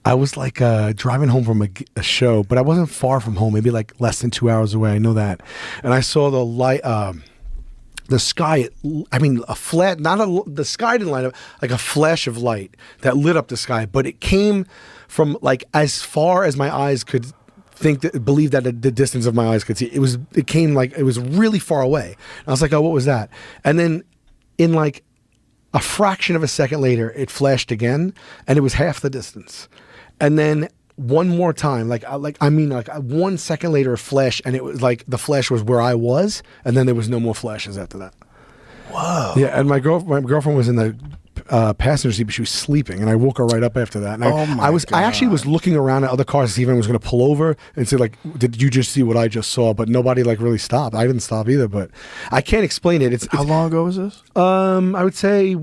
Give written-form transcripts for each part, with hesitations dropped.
I was like driving home from a show, but I wasn't far from home, maybe like less than 2 hours away. I know that. And I saw the light, the sky, I mean, the sky didn't light up, like a flash of light that lit up the sky, but it came from like as far as my eyes could believe that the distance of my eyes could see. It came like, it was really far away. And I was like, oh, what was that? And then in like a fraction of a second later, it flashed again, and it was half the distance. And then one more time, like 1 second later, a flash, and it was like the flash was where I was, and then there was no more flashes after that. Whoa. Yeah, and my girlfriend was in the passenger seat, but she was sleeping, and I woke her right up after that. And I actually was looking around at other cars to see if anyone was going to pull over and say, like, did you just see what I just saw? But nobody like really stopped. I didn't stop either, but I can't explain it. How long ago was this? I would say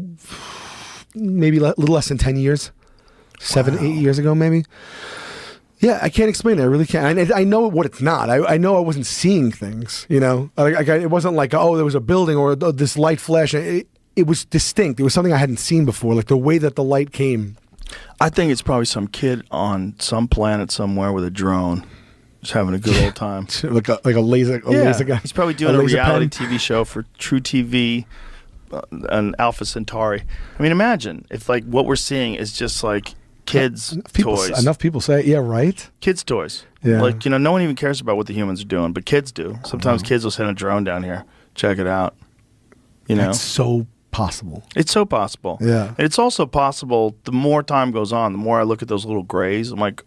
maybe a little less than 10 years. 7, 8 years ago, maybe. Yeah, I can't explain it. I really can't. I know what it's not. I know I wasn't seeing things, you know? It wasn't like, oh, there was a building or this light flash. It was distinct. It was something I hadn't seen before, like the way that the light came. I think it's probably some kid on some planet somewhere with a drone just having a good old time. like a laser guy. He's probably doing a reality TV show for True TV and Alpha Centauri. I mean, imagine if like what we're seeing is just like kids' toys. Enough people say, yeah, right? Kids' toys. Yeah. Like, you know, no one even cares about what the humans are doing, but kids do. Sometimes kids will send a drone down here. Check it out. You know? It's so possible. It's so possible. Yeah. And it's also possible, the more time goes on, the more I look at those little grays, I'm like,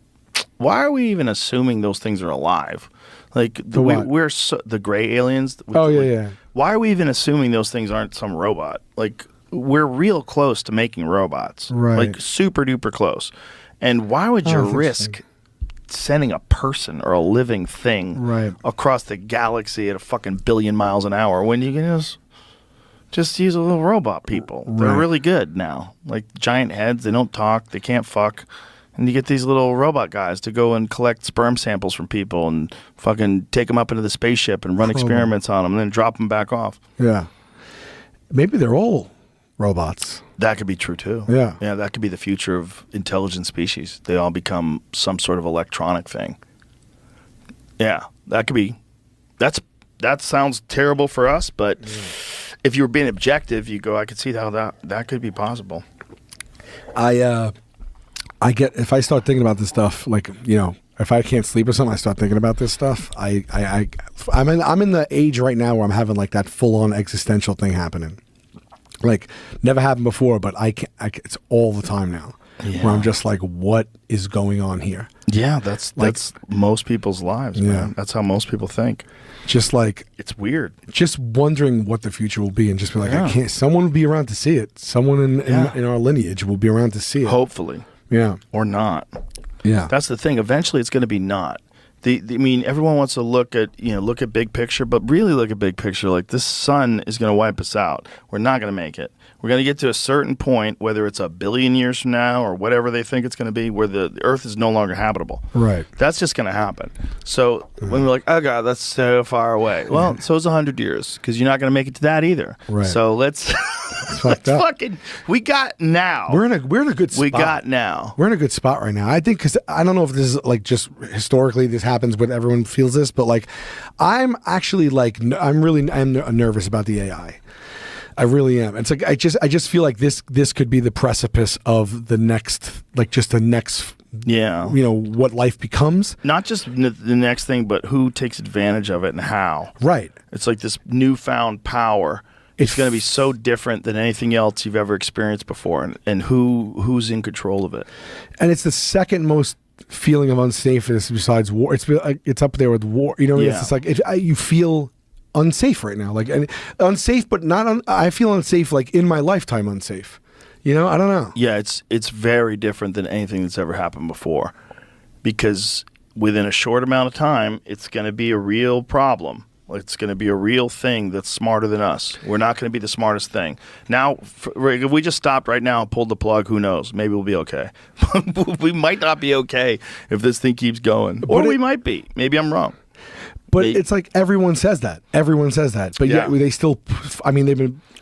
why are we even assuming those things are alive? Like, the gray aliens. Yeah. Why are we even assuming those things aren't some robot? Like, we're real close to making robots. Right. Like, super duper close. And why would you risk sending a person or a living thing across the galaxy at a fucking billion miles an hour when you can just use a little robot people? They're really good now. Like, giant heads, they don't talk, they can't fuck. And you get these little robot guys to go and collect sperm samples from people and fucking take them up into the spaceship and run experiments on them and then drop them back off. Yeah. Maybe they're all robots. That could be true too. Yeah. Yeah, that could be the future of intelligent species. They all become some sort of electronic thing. Yeah, that could be. That sounds terrible for us, but if you were being objective, you go, I could see how that could be possible. I get, if I start thinking about this stuff, like, you know, if I can't sleep or something, I start thinking about this stuff. I'm in the age right now where I'm having like that full on existential thing happening. Like, never happened before, but it's all the time now. Yeah. Where I'm just like, what is going on here? Yeah, that's most people's lives, man. That's how most people think. Just like, it's weird. Just wondering what the future will be, and just be like, someone will be around to see it. Someone in our lineage will be around to see it. Hopefully. Yeah. Or not. Yeah. That's the thing. Eventually it's going to be not. I mean, everyone wants to look at big picture, but really look at big picture. Like, this sun is going to wipe us out. We're not going to make it. We're going to get to a certain point, whether it's a billion years from now or whatever they think it's going to be, where the Earth is no longer habitable. Right. That's just going to happen. So when we're like, oh, God, that's so far away. Well, so is 100 years, because you're not going to make it to that either. Right. So let's fucking, we got now. We're in a good spot. We got now. We're in a good spot right now. I think, because I don't know if this is like just historically this happens, but everyone feels this, but like, I'm actually like, I'm nervous about the AI. I really am. It's like, I just feel like this could be the precipice of the next, like, just the next, you know, what life becomes. Not just the next thing, but who takes advantage of it and how. Right. It's like this newfound power. It's going to be so different than anything else you've ever experienced before, and who's in control of it. And it's the second most feeling of unsafeness besides war. It's up there with war. You know, it's just like, you feel unsafe right now, like, and unsafe, but not. I feel unsafe, like, in my lifetime, unsafe. You know, I don't know. Yeah, it's very different than anything that's ever happened before, because within a short amount of time, it's going to be a real problem. It's going to be a real thing that's smarter than us. We're not going to be the smartest thing. Now, if we just stopped right now and pulled the plug, who knows? Maybe we'll be okay. We might not be okay if this thing keeps going, or we might be. Maybe I'm wrong. But it's like everyone says that. Everyone says that. But yet they still, I mean,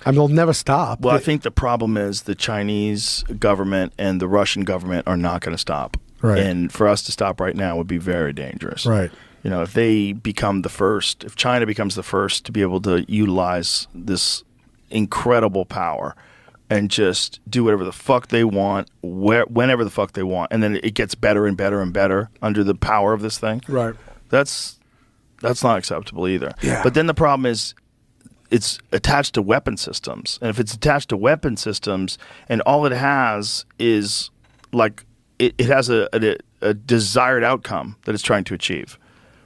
they'll never stop. Well, I think the problem is the Chinese government and the Russian government are not going to stop. Right. And for us to stop right now would be very dangerous. Right. You know, if they become the first, if China becomes the first to be able to utilize this incredible power and just do whatever the fuck they want, whenever the fuck they want, and then it gets better and better and better under the power of this thing. Right. That's not acceptable either. Yeah. But then the problem is it's attached to weapon systems. And if it's attached to weapon systems and all it has is like it has a desired outcome that it's trying to achieve.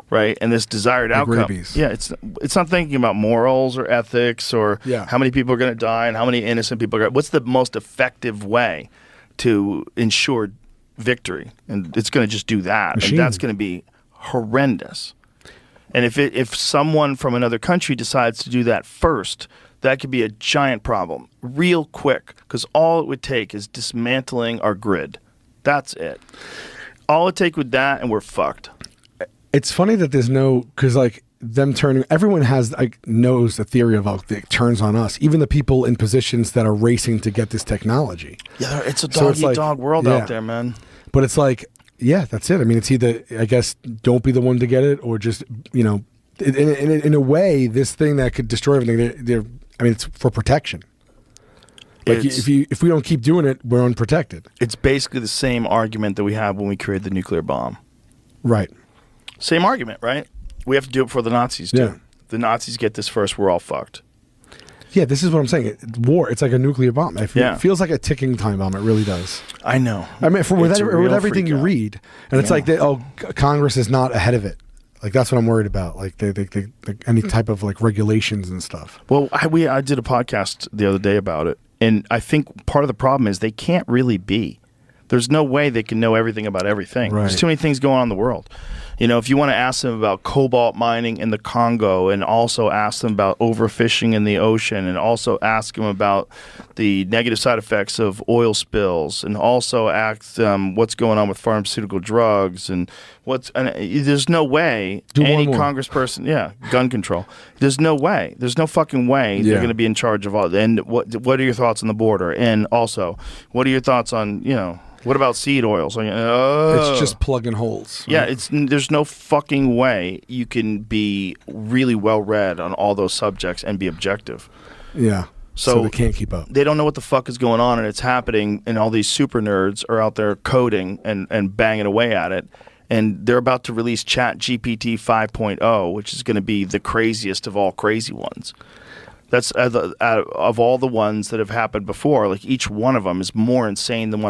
Right, and this desired like outcome. Rabies. Yeah, it's not thinking about morals or ethics or how many people are going to die and how many innocent people are going to. What's the most effective way to ensure victory? And it's going to just do that, and that's going to be horrendous. And if someone from another country decides to do that first, that could be a giant problem, real quick, because all it would take is dismantling our grid. That's it. All it take with that, and we're fucked. It's funny that there's because like them turning, everyone has knows the theory of it turns on us. Even the people in positions that are racing to get this technology. Yeah, it's a dog-eat-dog world out there, man. But it's like, yeah, that's it. I mean, it's either, I guess, don't be the one to get it, or just, you know, in a way, this thing that could destroy everything. I mean, it's for protection. Like if we don't keep doing it, we're unprotected. It's basically the same argument that we had when we created the nuclear bomb. Right. Same argument, right? We have to do it before the Nazis do. Yeah. If the Nazis get this first, we're all fucked. Yeah, this is what I'm saying. War. It's like a nuclear bomb. It feels like a ticking time bomb. It really does. I know. I mean, with everything you read, and it's like, Congress is not ahead of it. Like that's what I'm worried about. Like they any type of like regulations and stuff. Well, I did a podcast the other day about it, and I think part of the problem is they can't really be. There's no way they can know everything about everything. Right. There's too many things going on in the world. You know, if you want to ask them about cobalt mining in the Congo, and also ask them about overfishing in the ocean, and also ask them about the negative side effects of oil spills, and also ask them what's going on with pharmaceutical drugs, and there's no way any congressperson, gun control. There's no way. There's no fucking way they're going to be in charge of all. And what are your thoughts on the border? And also, what are your thoughts on, you know, what about seed oils? It's just plugging holes. Right? Yeah, there's no fucking way you can be really well read on all those subjects and be objective. Yeah. So they can't keep up. They don't know what the fuck is going on, and it's happening, and all these super nerds are out there coding and banging away at it. And they're about to release ChatGPT 5.0, which is going to be the craziest of all crazy ones. That's of all the ones that have happened before. Like each one of them is more insane than one